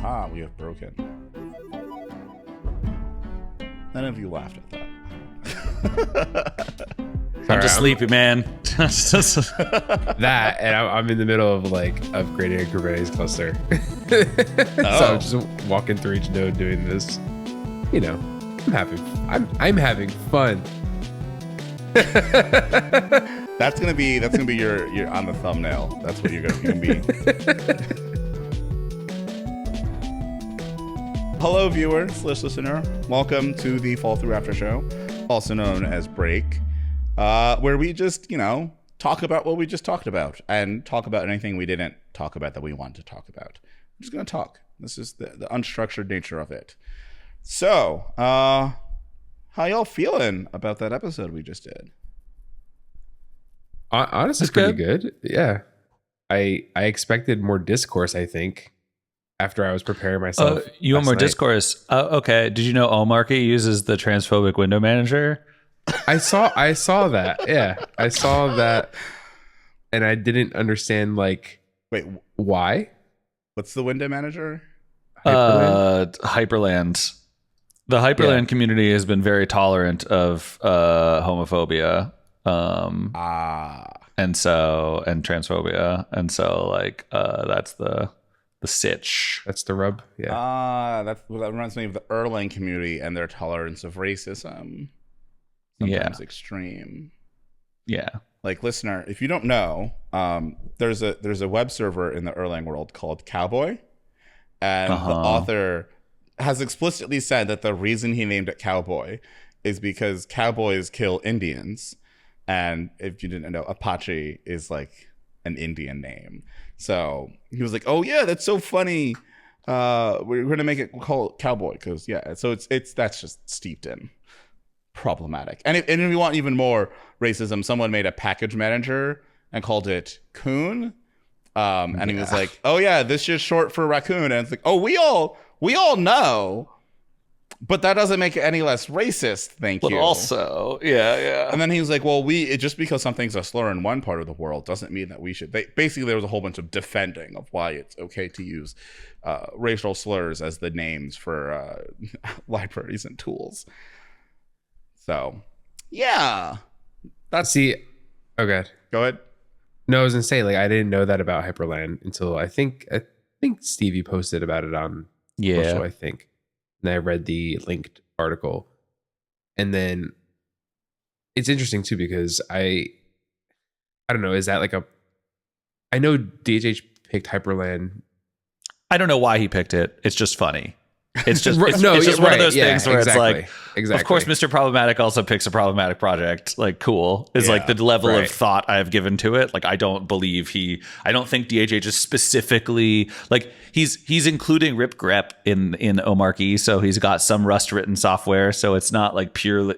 Aha, we have broken. None of you laughed at that. I'm just sleepy, man. That, and I'm in the middle of like upgrading a Kubernetes cluster. So I'm just walking through each node doing this. You know, I'm having fun. That's gonna be your on the thumbnail. That's what you're gonna be. Hello, viewer / listener. Welcome to the Fallthrough After Show, also known as Break, where we just, talk about what we just talked about and talk about anything we didn't talk about that we want to talk about. We're just gonna talk. This is the unstructured nature of it. So, how y'all feeling about that episode we just did? Honestly, pretty good. Yeah, I expected more discourse, I think, after I was preparing myself. You want more discourse? Okay. Did you know Omarchy uses the transphobic window manager? I saw that. Yeah, I saw that, and I didn't understand Wait, why. what's the window manager? Hyperland. The Hyperland community has been very tolerant of homophobia. And transphobia, and so that's the sitch. That's the rub. Yeah. That reminds me of the Erlang community and their tolerance of racism. Sometimes extreme. Yeah. Like, listener, if you don't know, there's a web server in the Erlang world called Cowboy, and the author has explicitly said that the reason he named it Cowboy is because cowboys kill Indians. And if you didn't know, Apache is like an Indian name. So he was like, "Oh yeah, that's so funny. We're gonna make it called Cowboy because So that's just steeped in problematic. And if you want even more racism, someone made a package manager and called it Coon. And he was like, "Oh yeah, this is short for raccoon." And it's like, "Oh, we all know." But that doesn't make it any less racist, thank you. But also, yeah. And then he was like, well, just because something's a slur in one part of the world doesn't mean that we should. Basically, there was a whole bunch of defending of why it's okay to use racial slurs as the names for libraries and tools. So, yeah. Okay. Go ahead. No, I was gonna say, I didn't know that about Hyperland until I think Stevie posted about it on social, I think. And I read the linked article. And then it's interesting too, because I don't know, is that I know DHH picked Hyperland. I don't know why he picked it. It's just funny. It's just one of those things where it's like, of course, Mr. Problematic also picks a problematic project. Cool is the level of thought I've given to it. I don't think DHH is specifically he's including rip grep in Omarchy, so he's got some Rust written software. So it's not purely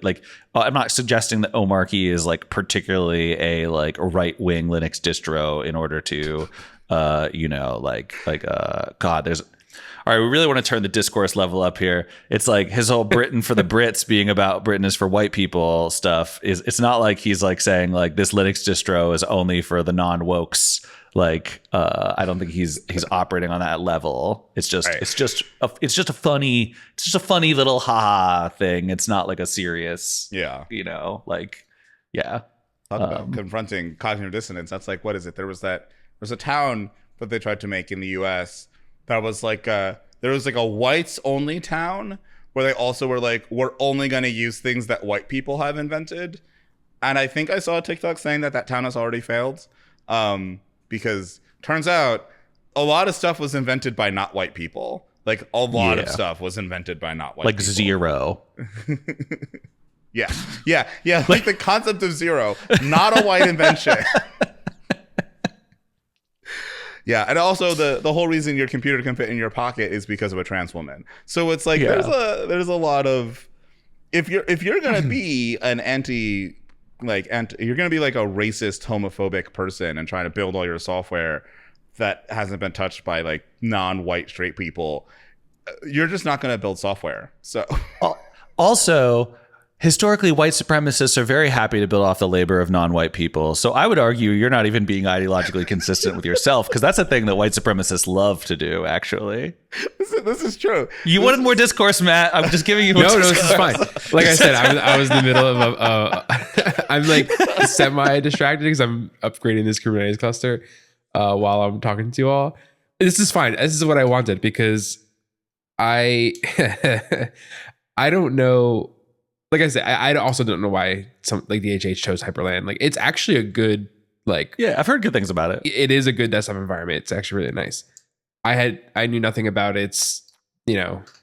I'm not suggesting that Omarchy is particularly a right wing Linux distro in order to there's. All right, we really want to turn the discourse level up here. It's his whole Britain for the Brits being about Britain is for white people stuff. It's not like he's saying this Linux distro is only for the non-wokes. I don't think he's operating on that level. It's just it's just a funny little haha thing. It's not a serious Talk about confronting cognitive dissonance. That's what is it? There's a town that they tried to make in the US that was there was a whites only town where they also were we're only going to use things that white people have invented. And I think I saw a TikTok saying that town has already failed. Because turns out a lot of stuff was invented by not white people. A lot of stuff was invented by not white people. Zero. Yeah. The concept of zero, not a white invention. Yeah, and also the whole reason your computer can fit in your pocket is because of a trans woman. So it's there's a lot of if you're gonna be an you're gonna be a racist homophobic person and trying to build all your software that hasn't been touched by non-white straight people, you're just not gonna build software. So also, historically, white supremacists are very happy to build off the labor of non-white people. So I would argue you're not even being ideologically consistent with yourself, because that's a thing that white supremacists love to do, actually. This is true. You wanted more discourse, Matt. I'm just giving you more No, this is fine. Like I said, I was in the middle of I'm like semi-distracted because I'm upgrading this Kubernetes cluster while I'm talking to you all. This is fine. This is what I wanted, because I don't know. Like I said, I also don't know why some like DHH chose Hyperland. Like, it's actually a good, like, yeah, I've heard good things about it. It is a good desktop environment. It's actually really nice. I knew nothing about its,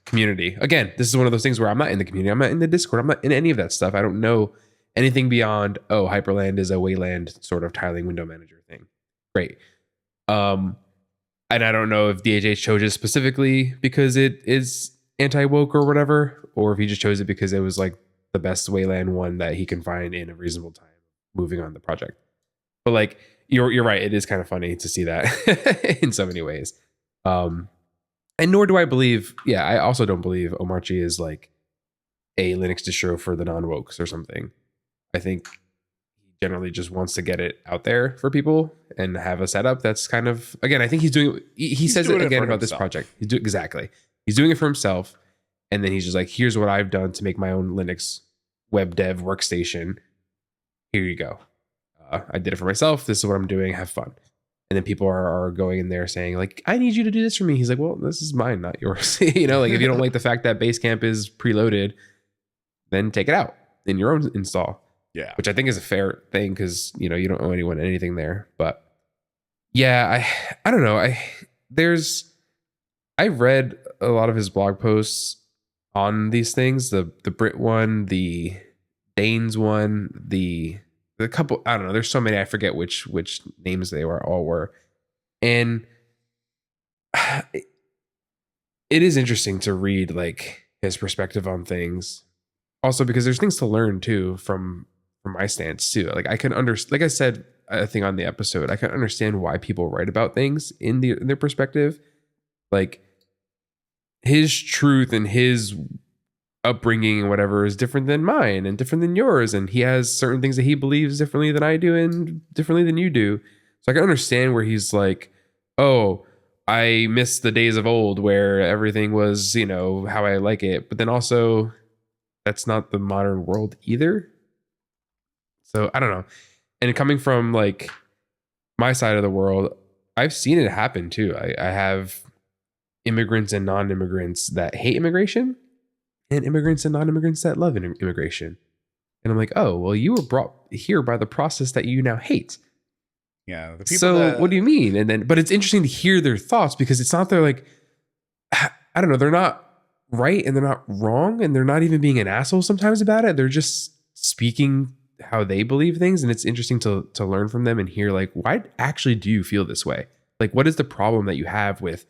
community. Again, this is one of those things where I'm not in the community. I'm not in the Discord. I'm not in any of that stuff. I don't know anything beyond, Hyperland is a Wayland sort of tiling window manager thing. Great. And I don't know if DHH chose it specifically because it is anti-woke or whatever, or if he just chose it because it was like the best Wayland one that he can find in a reasonable time moving on the project. But like, you're right. It is kind of funny to see that in so many ways. And nor do I believe, I also don't believe Omarchi is like a Linux distro for the non-wokes or something. I think he generally just wants to get it out there for people and have a setup that's kind of, again, I think he's doing, he says it again about this project. Exactly. He's doing it for himself. And then he's just like, here's what I've done to make my own Linux web dev workstation. Here you go. I did it for myself. This is what I'm doing. Have fun. And then people are going in there saying like, I need you to do this for me. He's like, well, this is mine, not yours. Like, if you don't like the fact that Basecamp is preloaded, then take it out in your own install. Yeah. Which I think is a fair thing because, you don't owe anyone anything there. But yeah, I don't know. I've read a lot of his blog posts on these things, the Brit one, the Danes one, the couple, I don't know, there's so many, I forget which names they all were. And it is interesting to read like his perspective on things. Also because there's things to learn too from my stance too. Like I can like I said, I think on the episode, I can understand why people write about things in their perspective. Like his truth and his upbringing and whatever is different than mine and different than yours. And he has certain things that he believes differently than I do and differently than you do. So I can understand where he's like, oh, I miss the days of old where everything was, how I like it. But then also that's not the modern world either. So I don't know. And coming from like my side of the world, I've seen it happen too. I have immigrants and non-immigrants that hate immigration and immigrants and non-immigrants that love immigration. And I'm like, oh, well, you were brought here by the process that you now hate. Yeah. So what do you mean? And then, but it's interesting to hear their thoughts because it's not, they're like, I don't know. They're not right and they're not wrong. And they're not even being an asshole sometimes about it. They're just speaking how they believe things. And it's interesting to learn from them and hear like, why actually do you feel this way? Like, what is the problem that you have with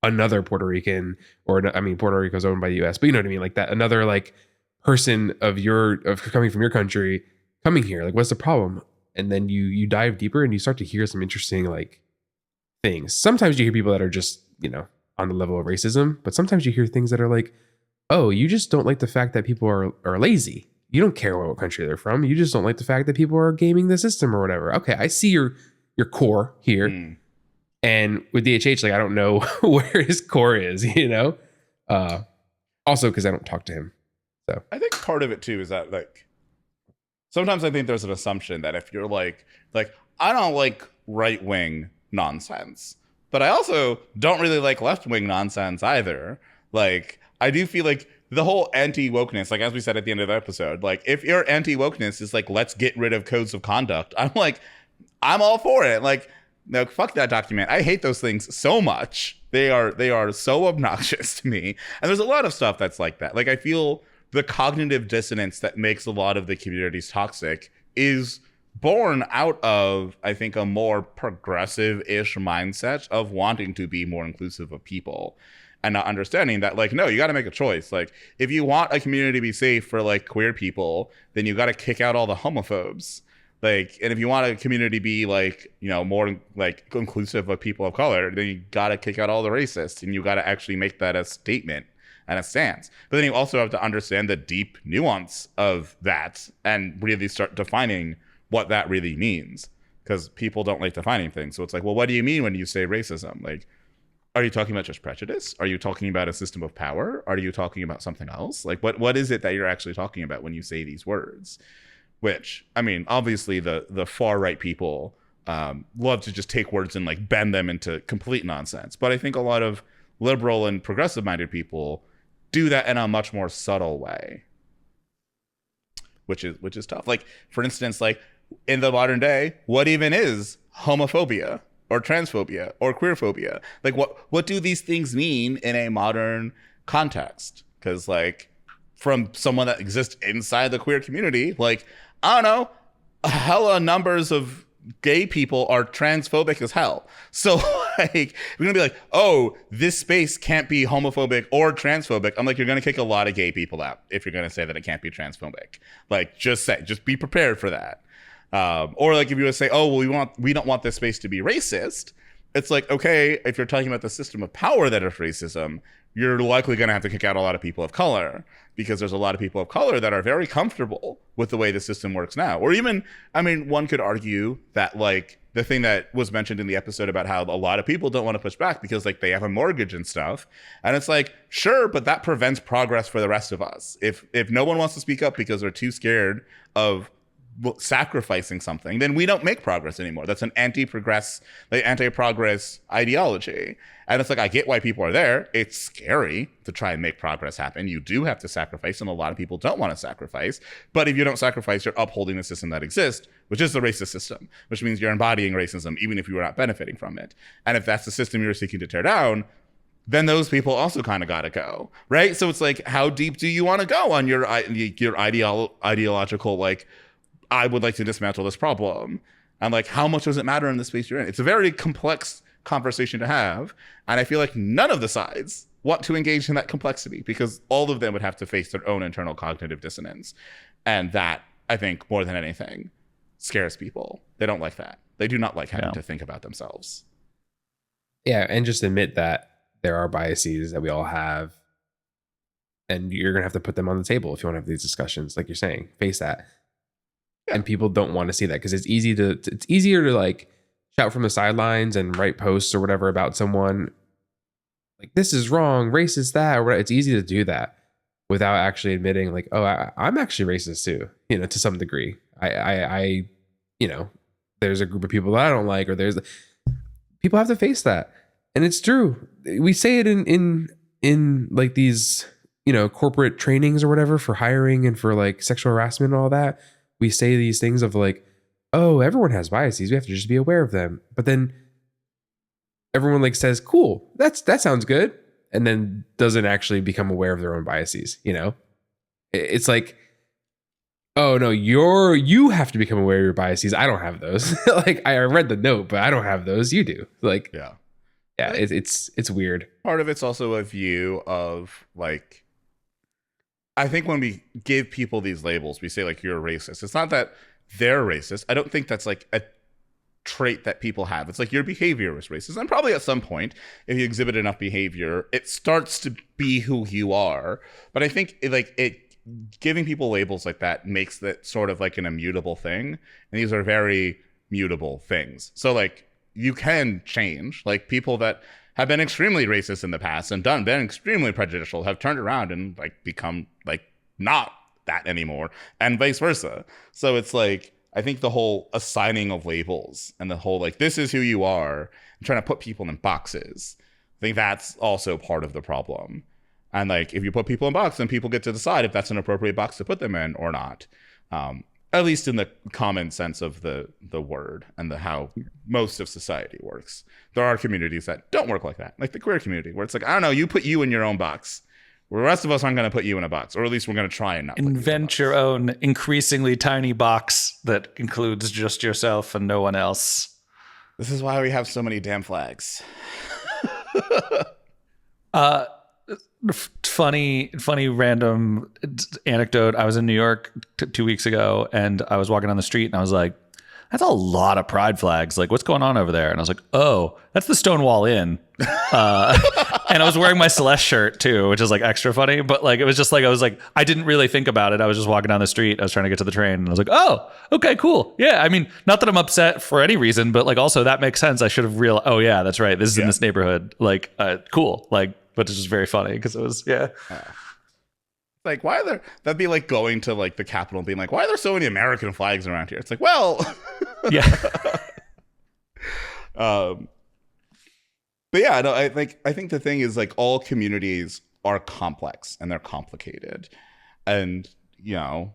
another Puerto Rican, or Puerto Rico's owned by the US, but you know what I mean? Like that another like person of coming from your country coming here, like what's the problem? And then you dive deeper and you start to hear some interesting like things. Sometimes you hear people that are just, on the level of racism, but sometimes you hear things that are like, oh, you just don't like the fact that people are lazy. You don't care what country they're from. You just don't like the fact that people are gaming the system or whatever. Okay, I see your core here. Mm. And with DHH, like I don't know where his core is, also because I don't talk to him. So I think part of it too is that like sometimes I think there's an assumption that if you're like I don't like right wing nonsense, but I also don't really like left wing nonsense either. Like I do feel like the whole anti-wokeness, like as we said at the end of the episode, like if your anti-wokeness is like let's get rid of codes of conduct, I'm all for it. Like, no, fuck that document. I hate those things so much. They are so obnoxious to me. And there's a lot of stuff that's like that. Like I feel the cognitive dissonance that makes a lot of the communities toxic is born out of, I think, a more progressive-ish mindset of wanting to be more inclusive of people and not understanding that, like, no, you got to make a choice. Like, if you want a community to be safe for, like, queer people, then you got to kick out all the homophobes. Like, and if you want a community to be like, more like inclusive of people of color, then you got to kick out all the racists and you got to actually make that a statement and it stands. But then you also have to understand the deep nuance of that and really start defining what that really means, because people don't like defining things. So it's like, well, what do you mean when you say racism? Like, are you talking about just prejudice? Are you talking about a system of power? Are you talking about something else? Like, what is it that you're actually talking about when you say these words? Which, I mean, obviously the far right people love to just take words and like bend them into complete nonsense. But I think a lot of liberal and progressive minded people do that in a much more subtle way, which is tough. Like, for instance, like in the modern day, what even is homophobia or transphobia or queerphobia? Like, what do these things mean in a modern context? Because like, from someone that exists inside the queer community, like, I don't know, hella numbers of gay people are transphobic as hell. So like, we're gonna be like, oh, this space can't be homophobic or transphobic. I'm like, you're gonna kick a lot of gay people out if you're gonna say that it can't be transphobic. Like, just be prepared for that. Or like, if you were to say, oh, well, we don't want this space to be racist. It's like, okay, if you're talking about the system of power that is racism, you're likely going to have to kick out a lot of people of color, because there's a lot of people of color that are very comfortable with the way the system works now. Or even, I mean, one could argue that like the thing that was mentioned in the episode about how a lot of people don't want to push back because like they have a mortgage and stuff. And it's like, sure, but that prevents progress for the rest of us. If no one wants to speak up because they're too scared of sacrificing something, then we don't make progress anymore. That's an anti-progress ideology. And it's like, I get why people are there. It's scary to try and make progress happen. You do have to sacrifice, and a lot of people don't want to sacrifice. But if you don't sacrifice, you're upholding the system that exists, which is the racist system, which means you're embodying racism even if you are not benefiting from it. And if that's the system you're seeking to tear down, then those people also kind of got to go, right? So it's like, how deep do you want to go on your ideological, like, I would like to dismantle this problem? And like, how much does it matter in the space you're in? It's a very complex conversation to have. And I feel like none of the sides want to engage in that complexity, because all of them would have to face their own internal cognitive dissonance. And that, I think, more than anything, scares people. They don't like that. They do not like having to think about themselves. Yeah, and just admit that there are biases that we all have. And you're going to have to put them on the table if you want to have these discussions, like you're saying. Face that. Yeah. And people don't want to see that, because it's easier to like shout from the sidelines and write posts or whatever about someone like, this is wrong, racist that, or whatever. It's easy to do that without actually admitting like, oh, I'm actually racist too, to some degree. I there's a group of people that I don't like, or people have to face that. And it's true. We say it in like these, corporate trainings or whatever for hiring and for like sexual harassment and all that. We say these things of like, oh, everyone has biases, we have to just be aware of them. But then everyone like says, cool, that sounds good, and then doesn't actually become aware of their own biases. It's like, oh no, you have to become aware of your biases. I don't have those. Like, I read the note, but I don't have those. You do. Like, yeah, it's weird. Part of it's also a view of like, I think when we give people these labels, we say like, you're a racist. It's not that they're racist. I don't think that's like a trait that people have. It's like, your behavior is racist. And probably at some point, if you exhibit enough behavior, it starts to be who you are. But I think giving people labels like that makes that sort of like an immutable thing. And these are very mutable things. So like, you can change. Like, people that have been extremely racist in the past and been extremely prejudicial have turned around and like become like not that anymore, and vice versa. So it's like, I think the whole assigning of labels and the whole like, this is who you are, and trying to put people in boxes, I think that's also part of the problem. And like, if you put people in boxes, then people get to decide if that's an appropriate box to put them in or not. At least in the common sense of the word and how most of society works. There are communities that don't work like that, like the queer community, where it's like, I don't know, you put you in your own box. The rest of us aren't going to put you in a box, or at least we're going to try and not invent your own increasingly tiny box that includes just yourself and no one else. This is why we have so many damn flags. Funny random anecdote. I was in New York 2 weeks ago, and I was walking down the street, and I was like, that's a lot of pride flags. Like, what's going on over there? And I was like, oh, that's the Stonewall Inn. And I was wearing my Celeste shirt too, which is like extra funny. But like, it was just like, I didn't really think about it. I was just walking down the street. I was trying to get to the train and I was like, oh, okay, cool. Yeah. I mean, not that I'm upset for any reason, but like also that makes sense. I should have realized, oh yeah, that's right. This is in this neighborhood. Like, cool. Like, but it's just very funny because it was, Like, why are there, that'd be like going to like the Capitol and being like, why are there so many American flags around here? It's like, well, yeah. But yeah, no, I think the thing is like all communities are complex and they're complicated. And, you know,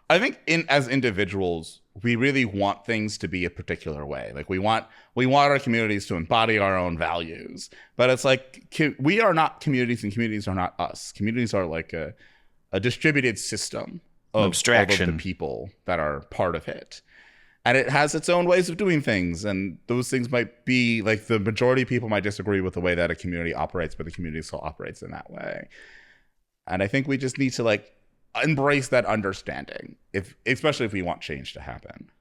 I think as individuals, we really want things to be a particular way. Like we want our communities to embody our own values, but it's like we are not communities and communities are not us. Communities are like a distributed system of abstraction of the people that are part of it. And it has its own ways of doing things. And those things might be like the majority of people might disagree with the way that a community operates, but the community still operates in that way. And I think we just need to like embrace that understanding, especially if we want change to happen.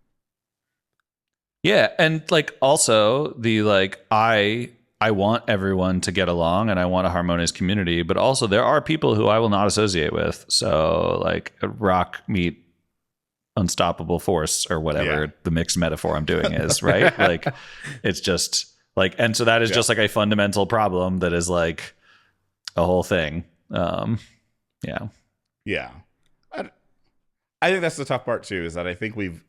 Yeah. And like also the like I want everyone to get along and I want a harmonious community, but also there are people who I will not associate with. So like a rock meet unstoppable force or whatever the mixed metaphor I'm doing is, right? Like it's just like, and so that is just like a fundamental problem that is like a whole thing. Yeah. I think that's the tough part too, is that I think we've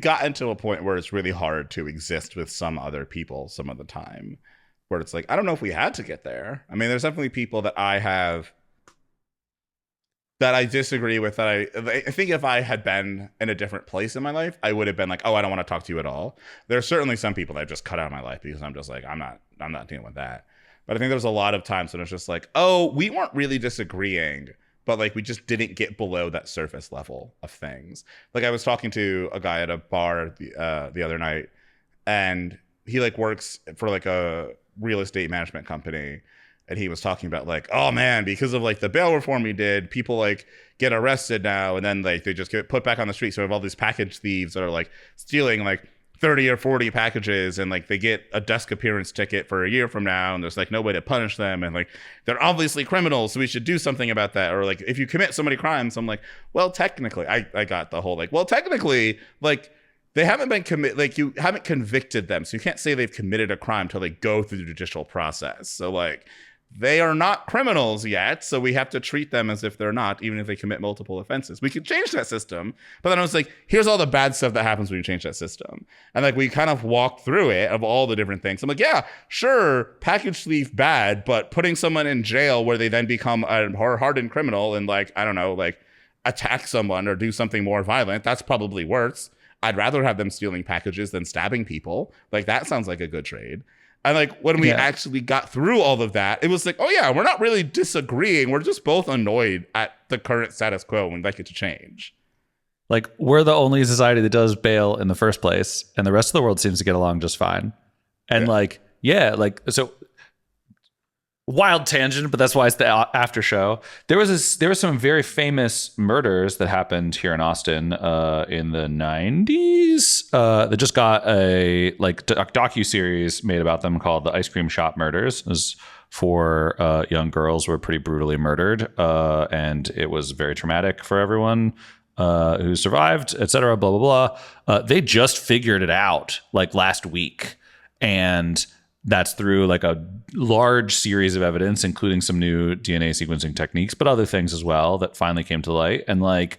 gotten to a point where it's really hard to exist with some other people some of the time, where it's like, I don't know if we had to get there. I mean, there's definitely people that I have that I disagree with, that I think if I had been in a different place in my life, I would have been like, oh, I don't want to talk to you at all. There are certainly some people that I just cut out of my life because I'm just like, I'm not dealing with that. But I think there's a lot of times when it's just like, oh, we weren't really disagreeing, but like we just didn't get below that surface level of things. Like I was talking to a guy at a bar the other night, and he like works for like a real estate management company. And he was talking about like, oh man, because of like the bail reform we did, people like get arrested now, and then like they just get put back on the street. So we have all these package thieves that are like stealing like 30 or 40 packages, and like they get a desk appearance ticket for a year from now, and there's like no way to punish them, and like they're obviously criminals, so we should do something about that. Or like if you commit so many crimes, I'm like, well, technically, I got the whole like, well, technically, like they haven't been like you haven't convicted them, so you can't say they've committed a crime till they go through the judicial process. So like they are not criminals yet, so we have to treat them as if they're not, even if they commit multiple offenses. We could change that system, but then I was like, here's all the bad stuff that happens when you change that system. And like we kind of walked through it of all the different things. I'm like, yeah, sure, package thief bad, but putting someone in jail where they then become a hardened criminal and like, I don't know, like attack someone or do something more violent, that's probably worse. I'd rather have them stealing packages than stabbing people. Like that sounds like a good trade. And like when we actually got through all of that, it was like, oh yeah, we're not really disagreeing. We're just both annoyed at the current status quo and we'd like it to change. Like we're the only society that does bail in the first place, and the rest of the world seems to get along just fine. And so wild tangent, but that's why it's the after show. There was some very famous murders that happened here in Austin in the 90s that just got a like docu-series made about them called The Ice Cream Shop Murders. It was 4 young girls were pretty brutally murdered, and it was very traumatic for everyone who survived, etc. Blah blah blah. They just figured it out like last week, and that's through like a large series of evidence, including some new DNA sequencing techniques, but other things as well that finally came to light. And like,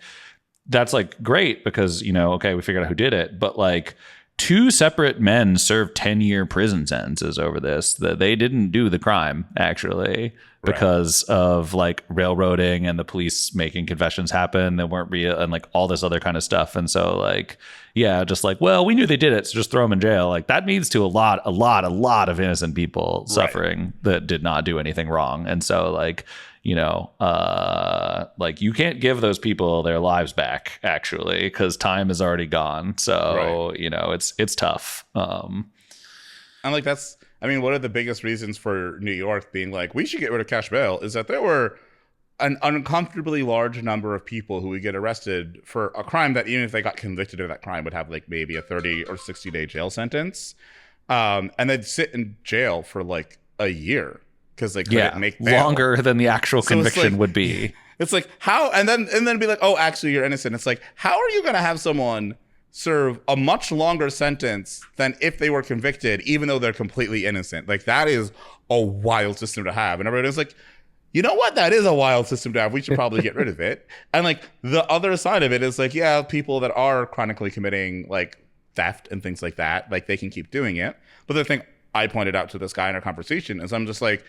that's like great because, you know, okay, we figured out who did it, but like 2 separate men served 10-year prison sentences over this, that they didn't do the crime actually because of like railroading and the police making confessions happen that weren't real and like all this other kind of stuff. And so like, yeah, just like, well, we knew they did it, so just throw them in jail. Like that means to a lot of innocent people suffering that did not do anything wrong. And so like, you know, like you can't give those people their lives back actually, because time is already gone. So, you know, it's tough. And like, that's, I mean, one of the biggest reasons for New York being like, we should get rid of cash bail is that there were an uncomfortably large number of people who would get arrested for a crime that even if they got convicted of that crime would have like maybe a 30 or 60-day jail sentence. And they'd sit in jail for like a year because they couldn't make bail. Longer than the actual conviction would be. It's like, how? And then be like, oh, actually, you're innocent. It's like, how are you going to have someone serve a much longer sentence than if they were convicted, even though they're completely innocent? Like, that is a wild system to have. And everybody's like, you know what? That is a wild system to have. We should probably get rid of it. And like the other side of it is like, yeah, people that are chronically committing like theft and things like that, like they can keep doing it. But the thing I pointed out to this guy in our conversation is I'm just like,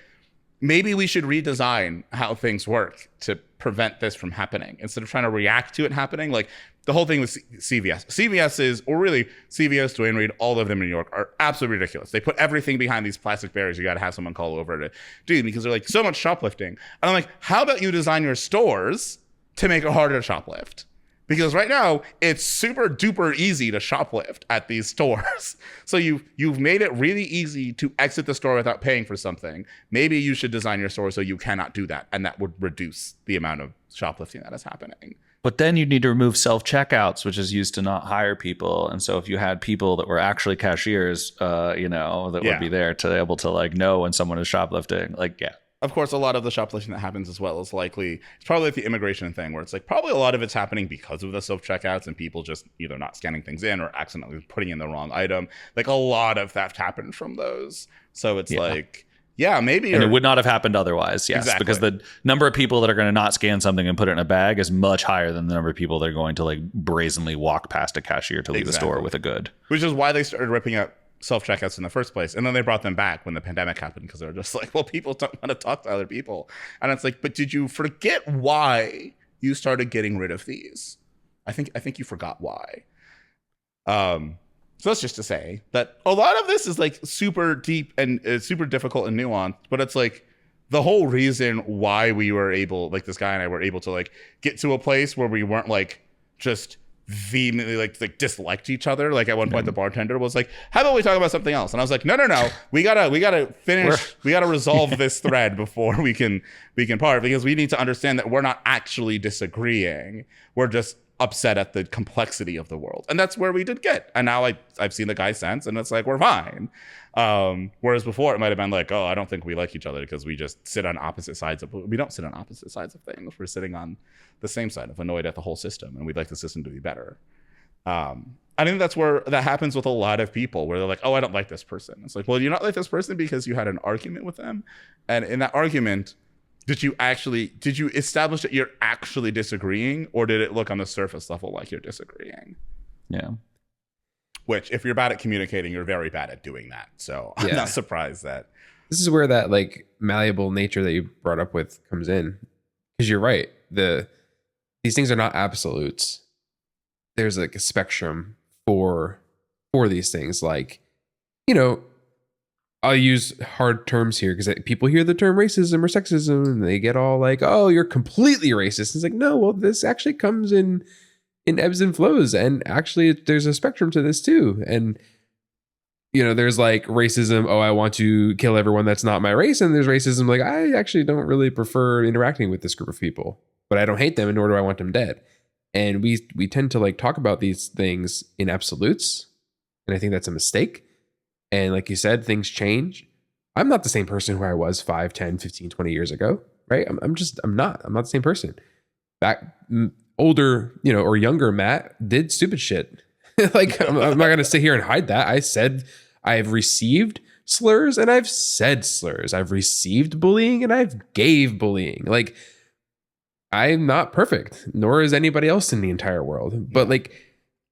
maybe we should redesign how things work to prevent this from happening instead of trying to react to it happening. Like the whole thing with CVS, or really CVS, Duane Reade, all of them in New York are absolutely ridiculous. They put everything behind these plastic barriers. You got to have someone call over to do, because they're like so much shoplifting. And I'm like, how about you design your stores to make it harder to shoplift? Because right now it's super duper easy to shoplift at these stores. So you've made it really easy to exit the store without paying for something. Maybe you should design your store so you cannot do that, and that would reduce the amount of shoplifting that is happening. But then you'd need to remove self-checkouts, which is used to not hire people. And so if you had people that were actually cashiers, that would be there to be able to like know when someone is shoplifting, like, yeah. Of course, a lot of the shoplifting that happens as well is it's probably like the immigration thing where it's like probably a lot of it's happening because of the self-checkouts and people just either not scanning things in or accidentally putting in the wrong item. Like a lot of theft happened from those. So it's like, yeah, maybe. And it would not have happened otherwise, yes. Exactly. Because the number of people that are going to not scan something and put it in a bag is much higher than the number of people that are going to like brazenly walk past a cashier to leave the store with a good. Which is why they started ripping up self-checkouts in the first place, and then they brought them back when the pandemic happened because they were just like, well, people don't want to talk to other people. And it's like, but did you forget why you started getting rid of these? I think you forgot why. So that's just to say that a lot of this is like super deep and super difficult and nuanced, but it's like the whole reason why we were able, like this guy and I were able to like get to a place where we weren't like just vehemently like disliked each other. Like at one point the bartender was like, how about we talk about something else? And I was like, no, we gotta finish, we gotta resolve this thread before we can part, because we need to understand that we're not actually disagreeing, we're just upset at the complexity of the world. And that's where we did get. And now I've seen the guy since, and it's like, we're fine. Whereas before it might have been like, oh, I don't think we like each other because we just sit on opposite sides of, we don't sit on opposite sides of things. We're sitting on the same side of annoyed at the whole system, and we'd like the system to be better. I think that's where that happens with a lot of people, where they're like, oh, I don't like this person. It's like, well, you're not like this person because you had an argument with them. And in that argument, did you establish that you're actually disagreeing, or did it look on the surface level like you're disagreeing? Yeah. Which, if you're bad at communicating, you're very bad at doing that. So I'm not surprised that. This is where that like malleable nature that you brought up with comes in. Because you're right. These things are not absolutes. There's like a spectrum for these things. Like, I'll use hard terms here because people hear the term racism or sexism and they get all like, oh, you're completely racist. It's like, no, well, this actually comes in ebbs and flows. And actually there's a spectrum to this too. And, there's like racism. Oh, I want to kill everyone that's not my race. And there's racism. Like, I actually don't really prefer interacting with this group of people, but I don't hate them, and nor do I want them dead. And we tend to like talk about these things in absolutes. And I think that's a mistake. And like you said, things change. I'm not the same person who I was 5, 10, 15, 20 years ago, right? I'm not the same person. Back older, or younger Matt did stupid shit. Like, I'm not going to sit here and hide that. I said I've received slurs and I've said slurs. I've received bullying and I've gave bullying. Like, I'm not perfect, nor is anybody else in the entire world. But like,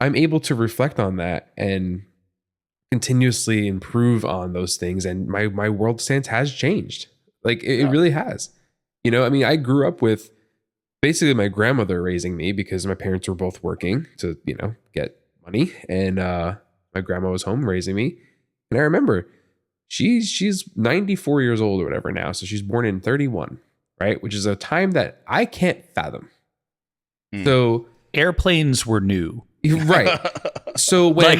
I'm able to reflect on that and continuously improve on those things. And my world stance has changed. Like it really has. I grew up with basically my grandmother raising me because my parents were both working to, get money. And my grandma was home raising me. And I remember she's 94 years old or whatever now. So she's born in 31, right? Which is a time that I can't fathom. So airplanes were new. Right. So when,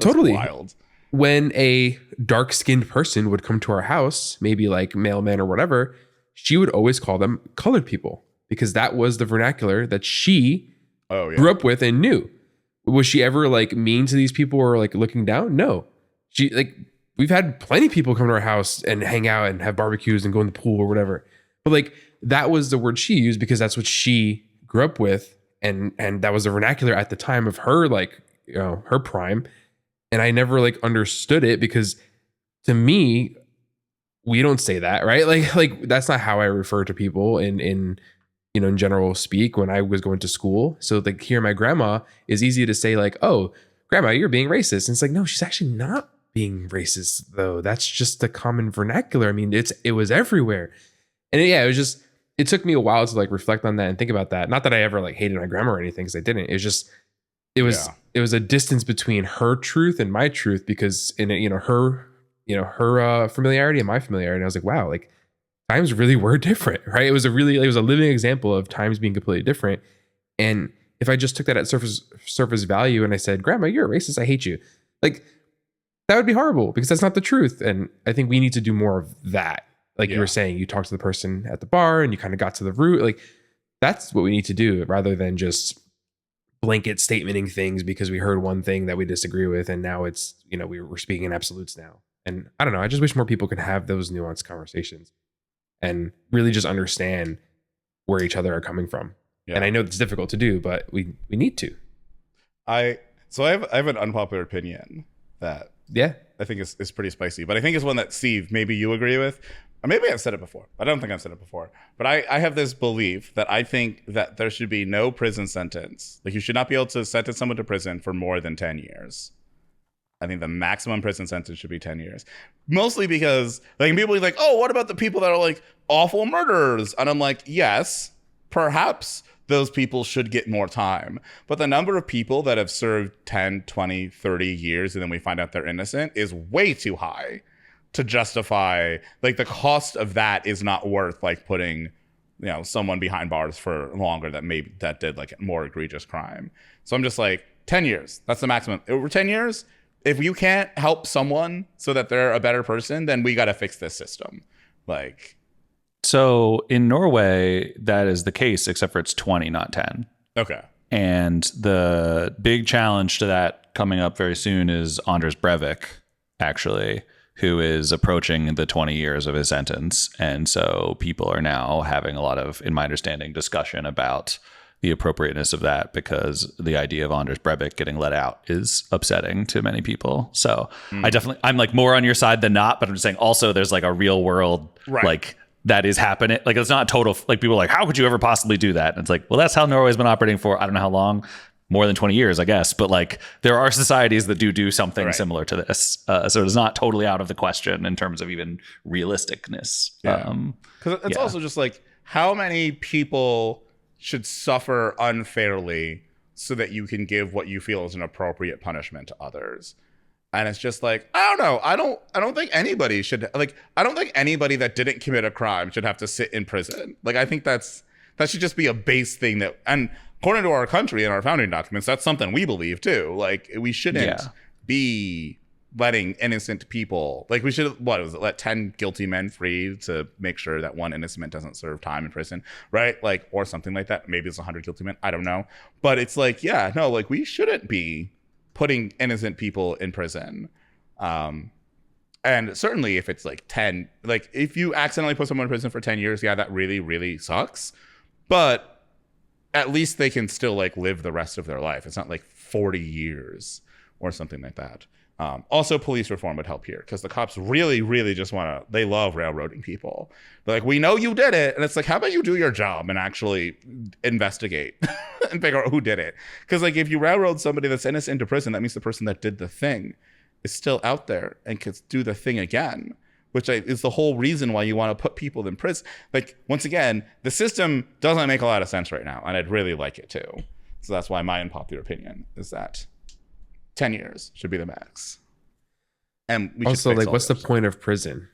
totally wild. When a dark-skinned person would come to our house, maybe like mailman or whatever, she would always call them colored people because that was the vernacular that she grew up with and knew. Was she ever like mean to these people or like looking down? No. She like, we've had plenty of people come to our house and hang out and have barbecues and go in the pool or whatever. But like, that was the word she used because that's what she grew up with. And that was the vernacular at the time of her, like, you know, her prime. And I never like understood it because to me, we don't say that, right? Like that's not how I refer to people in you know, in general speak when I was going to school. So like here, my grandma is easy to say like, oh, grandma, you're being racist. And it's like, no, she's actually not being racist though. That's just the common vernacular. I mean, it was everywhere. And it took me a while to like reflect on that and think about that. Not that I ever like hated my grandma or anything, because I didn't. It was a distance between her truth and my truth because in it, her familiarity and my familiarity. And I was like, wow, like times really were different, right? It was a living example of times being completely different. And if I just took that at surface value and I said, grandma, you're a racist, I hate you. Like that would be horrible because that's not the truth. And I think we need to do more of that. Like you were saying, you talked to the person at the bar and you kind of got to the root. Like that's what we need to do rather than just blanket statementing things because we heard one thing that we disagree with. And now it's, we're speaking in absolutes now. And I don't know. I just wish more people could have those nuanced conversations and really just understand where each other are coming from. Yeah. And I know it's difficult to do, but we need to. I have an unpopular opinion that I think is pretty spicy, but I think it's one that Steve, maybe you agree with. Or maybe I've said it before. I don't think I've said it before. But I have this belief that I think that there should be no prison sentence. Like you should not be able to sentence someone to prison for more than 10 years. I think the maximum prison sentence should be 10 years. Mostly because like people are like, oh, what about the people that are like awful murderers? And I'm like, yes, perhaps those people should get more time. But the number of people that have served 10, 20, 30 years and then we find out they're innocent is way too high to justify, like the cost of that is not worth like putting, someone behind bars for longer that did like more egregious crime. So I'm just like 10 years, that's the maximum. Over 10 years, if you can't help someone so that they're a better person, then we got to fix this system. So in Norway, that is the case, except for it's 20, not 10. Okay. And the big challenge to that coming up very soon is Anders Breivik, actually, who is approaching the 20 years of his sentence. And so people are now having a lot of, in my understanding, discussion about the appropriateness of that because the idea of Anders Breivik getting let out is upsetting to many people. So I'm like more on your side than not, but I'm just saying also there's like a real world, like that is happening. Like it's not total, like people are like, how could you ever possibly do that? And it's like, well, that's how Norway's been operating for, I don't know how long, more than 20 yees, I guess. But like there are societies that do something similar to this. So it's not totally out of the question in terms of even realisticness. Because it's also just like how many people should suffer unfairly so that you can give what you feel is an appropriate punishment to others. And it's just like, I don't know. I don't think anybody should I don't think anybody that didn't commit a crime should have to sit in prison. Like, I think that should just be a base thing and according to our country and our founding documents, that's something we believe too. Like we shouldn't be letting innocent people, like we should, let 10 guilty men free to make sure that one innocent man doesn't serve time in prison, right? Like, or something like that. Maybe it's 100 guilty men. I don't know. But it's like, like we shouldn't be putting innocent people in prison. And certainly if it's like 10, like if you accidentally put someone in prison for 10 years, that really, really sucks. But at least they can still like live the rest of their life. It's not like 40 years or something like that. Also, police reform would help here because the cops really, really just they love railroading people. They're like, we know you did it. And it's like, how about you do your job and actually investigate and figure out who did it? Because like if you railroad somebody that's innocent into prison, that means the person that did the thing is still out there and could do the thing again, which is the whole reason why you want to put people in prison. Like, once again, the system doesn't make a lot of sense right now, and I'd really like it to. So that's why my unpopular opinion is that 10 years should be the max. And we also, like, what's the point of prison,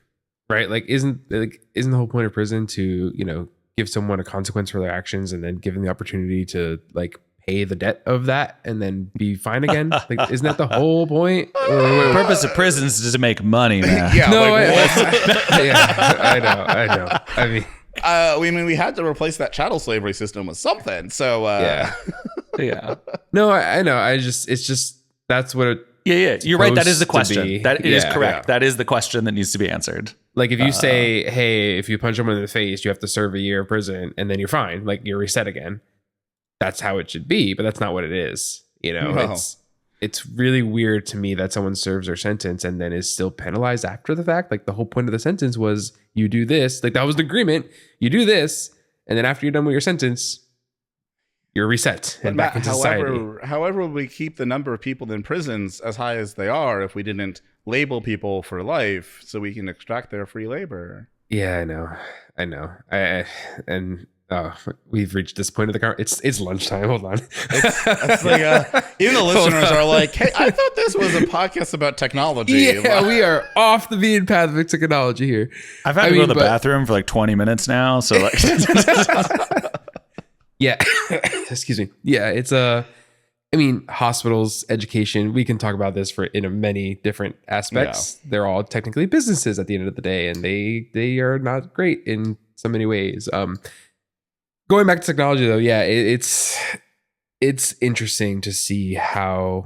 right? Like, isn't the whole point of prison to, give someone a consequence for their actions and then give them the opportunity to, like, pay the debt of that and then be fine again? Like, isn't that the whole point? The purpose of prisons is to make money, man. I know. I mean, we had to replace that chattel slavery system with something. So yeah. No, I know. It's just that's what it. Yeah. You're right. That is the question. That is correct. Yeah. That is the question that needs to be answered. Like if you say, hey, if you punch someone in the face, you have to serve a year of prison, and then you're fine. Like you're reset again. That's how it should be, but that's not what it is. You know, no. It's really weird to me that someone serves their sentence and then is still penalized after the fact. Like the whole point of the sentence was you do this. Like that was the agreement. You do this, and then after you're done with your sentence, you're reset and back into society. However, we keep the number of people in prisons as high as they are if we didn't label people for life so we can extract their free labor. Yeah, I know. And we've reached this point of the conversation. It's lunchtime. Hold on. It's like, even the listeners are like, hey, I thought this was a podcast about technology. Yeah, we are off the beaten path of technology here. I've had to go to the bathroom for like 20 minutes now. So like, yeah, excuse me. Yeah, it's hospitals, education, we can talk about this in many different aspects. Yeah. They're all technically businesses at the end of the day, and they are not great in so many ways. Going back to technology though, yeah, it's interesting to see how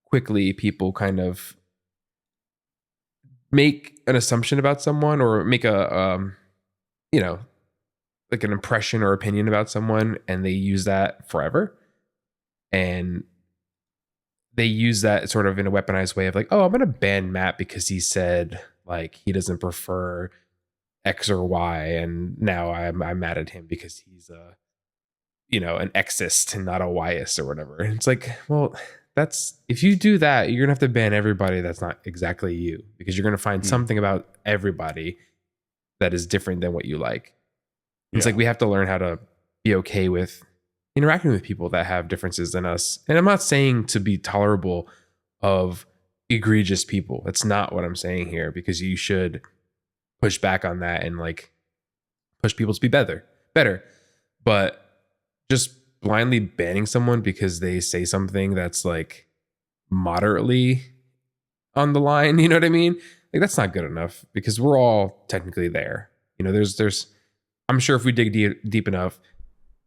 quickly people kind of make an assumption about someone or make a like an impression or opinion about someone, and they use that forever. And they use that sort of in a weaponized way of like, oh, I'm going to ban Matt because he said like he doesn't prefer X or Y, and now I'm mad at him because he's an Xist and not a Yist or whatever. And it's like, well, that's if you do that, you're gonna have to ban everybody that's not exactly you, because you're gonna find something about everybody that is different than what you like. It's like we have to learn how to be okay with interacting with people that have differences than us. And I'm not saying to be tolerable of egregious people. That's not what I'm saying here, because you should push back on that and like push people to be better. But just blindly banning someone because they say something that's like moderately on the line, you know what I mean? Like that's not good enough, because we're all technically there. You know, there's I'm sure if we dig deep enough,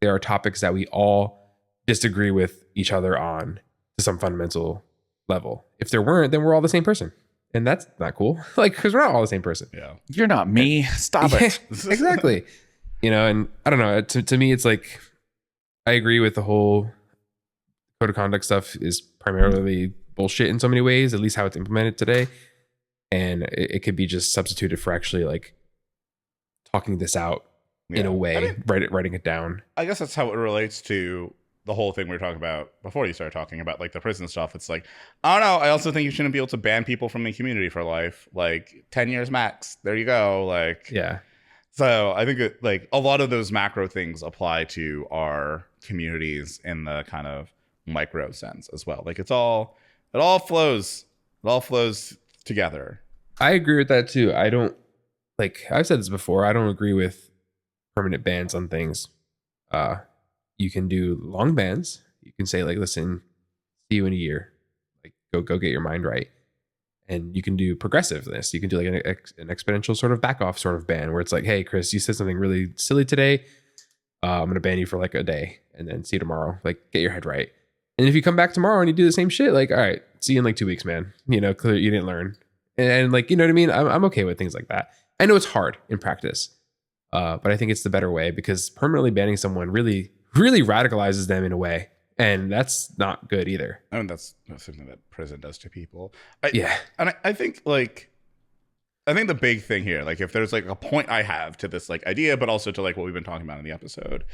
there are topics that we all disagree with each other on to some fundamental level. If there weren't, then we're all the same person. And that's not cool. Like, because we're not all the same person. Yeah. You're not me. Stop it. Exactly. And I don't know. To me, it's like, I agree with the whole code of conduct stuff is primarily bullshit in so many ways, at least how it's implemented today. And it could be just substituted for actually like talking this out in a way, writing it down. I guess that's how it relates to the whole thing we were talking about before you started talking about like the prison stuff. It's like, I don't know. I also think you shouldn't be able to ban people from the community for life, like 10 years max. There you go. Like, yeah. So I think like a lot of those macro things apply to our communities in the kind of micro sense as well. Like it all flows together. I agree with that too. I don't, like I've said this before, I don't agree with permanent bans on things. You can do long bans. You can say like, listen, see you in a year. Like go get your mind right. And you can do progressiveness. You can do like an exponential sort of back off sort of ban where it's like, hey, Kris, you said something really silly today. I'm going to ban you for like a day and then see you tomorrow. Like get your head right. And if you come back tomorrow and you do the same shit, like, all right, see you in like 2 weeks, man. Clearly you didn't learn. And like, you know what I mean? I'm okay with things like that. I know it's hard in practice, but I think it's the better way, because permanently banning someone really, really radicalizes them in a way. And that's not good either. I mean, that's something that prison does to people. And I think the big thing here, like if there's like a point I have to this like idea, but also to like what we've been talking about in the episode,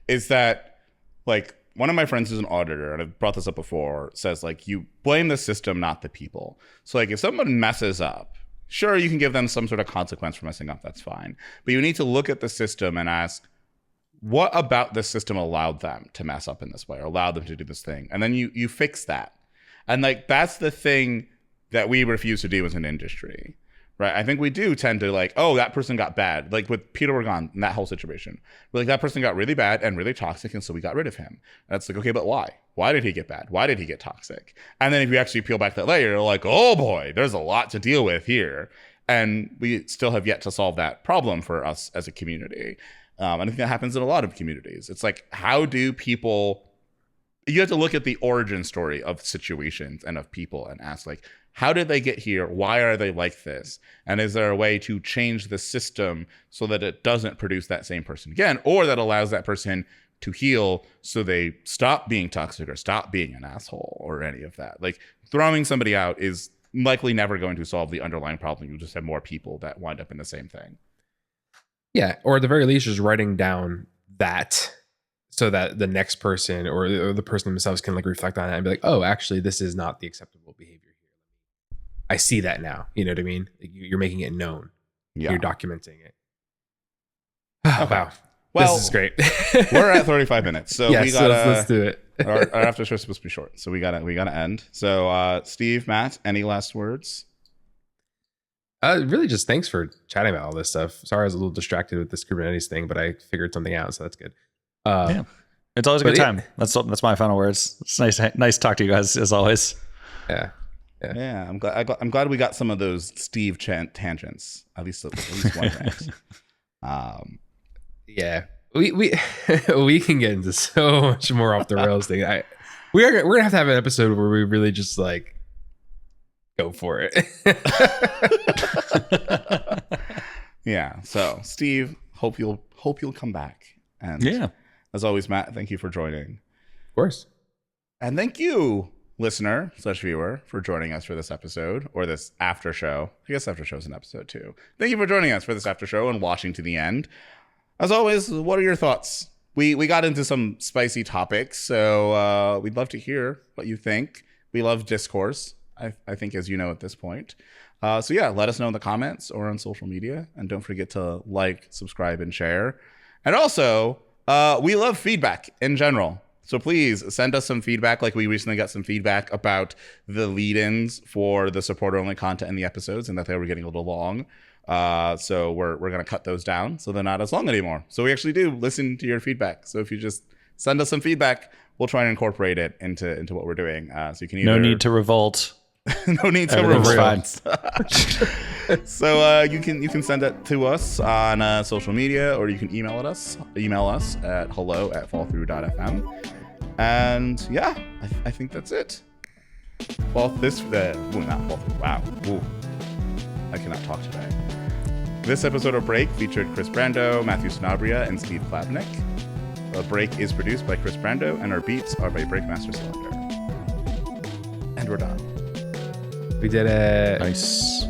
is that like one of my friends is an auditor, and I've brought this up before, says like you blame the system, not the people. So like if someone messes up, sure, you can give them some sort of consequence for messing up. That's fine. But you need to look at the system and ask, what about the system allowed them to mess up in this way or allowed them to do this thing? And then you fix that. And like, that's the thing that we refuse to do as an industry, right? I think we do tend to like, oh, that person got bad. Like with Peter Orgon in that whole situation, we're like, that person got really bad and really toxic, and so we got rid of him. And it's like, okay, but why? Why did he get bad? Why did he get toxic? And then if you actually peel back that layer, you're like, oh boy, there's a lot to deal with here. And we still have yet to solve that problem for us as a community. And I think that happens in a lot of communities. It's like, how do people, you have to look at the origin story of situations and of people and ask, like, how did they get here? Why are they like this? And is there a way to change the system so that it doesn't produce that same person again, or that allows that person to heal so they stop being toxic or stop being an asshole or any of that? Like, throwing somebody out is likely never going to solve the underlying problem. You'll just have more people that wind up in the same thing. Yeah, or at the very least, just writing down that so that the next person or the person themselves can like reflect on it and be like, oh, actually, this is not the acceptable behavior here. I see that now. You know what I mean? You're making it known. Yeah. You're documenting it. Okay. Wow. Well, this is great. We're at 35 minutes, so yes, we gotta let's do it. our after show is supposed to be short, so we gotta end. So, Steve, Matt, any last words? Really, just thanks for chatting about all this stuff. Sorry, I was a little distracted with this Kubernetes thing, but I figured something out, so that's good. Yeah, it's always a good time. That's my final words. It's nice to talk to you guys as always. Yeah. I'm glad we got some of those Steve tangents, at least one rant. Yeah, we we can get into so much more off the rails thing. We're gonna have to have an episode where we really just like go for it. Yeah. So, Steve, hope you'll come back. And yeah, as always, Matt, thank you for joining. Of course. And thank you, listener/viewer, for joining us for this episode, or this after show. I guess after show is an episode too. Thank you for joining us for this after show and watching to the end. As always, what are your thoughts? We got into some spicy topics, so we'd love to hear what you think. We love Discourse, I think, as you know at this point. So yeah, let us know in the comments or on social media. And don't forget to like, subscribe, and share. And also, we love feedback in general. So please send us some feedback. Like, we recently got some feedback about the lead-ins for the supporter-only content in the episodes and that they were getting a little long. So we're going to cut those down so they're not as long anymore. So we actually do listen to your feedback. So if you just send us some feedback, we'll try and incorporate it into what we're doing. So you can either... No need to revolt. No need to revolt. So you can send it to us on social media, or you can email us at hello@fallthrough.fm. And yeah, I think that's it. Well, not Fallthrough. Wow. Ooh. I cannot talk today. This episode of Break featured Kris Brandow, Matthew Sanabria, and Steve Klapnick. Break is produced by Kris Brandow, and our beats are by Breakmaster Cylinder. And we're done. We did it. Nice.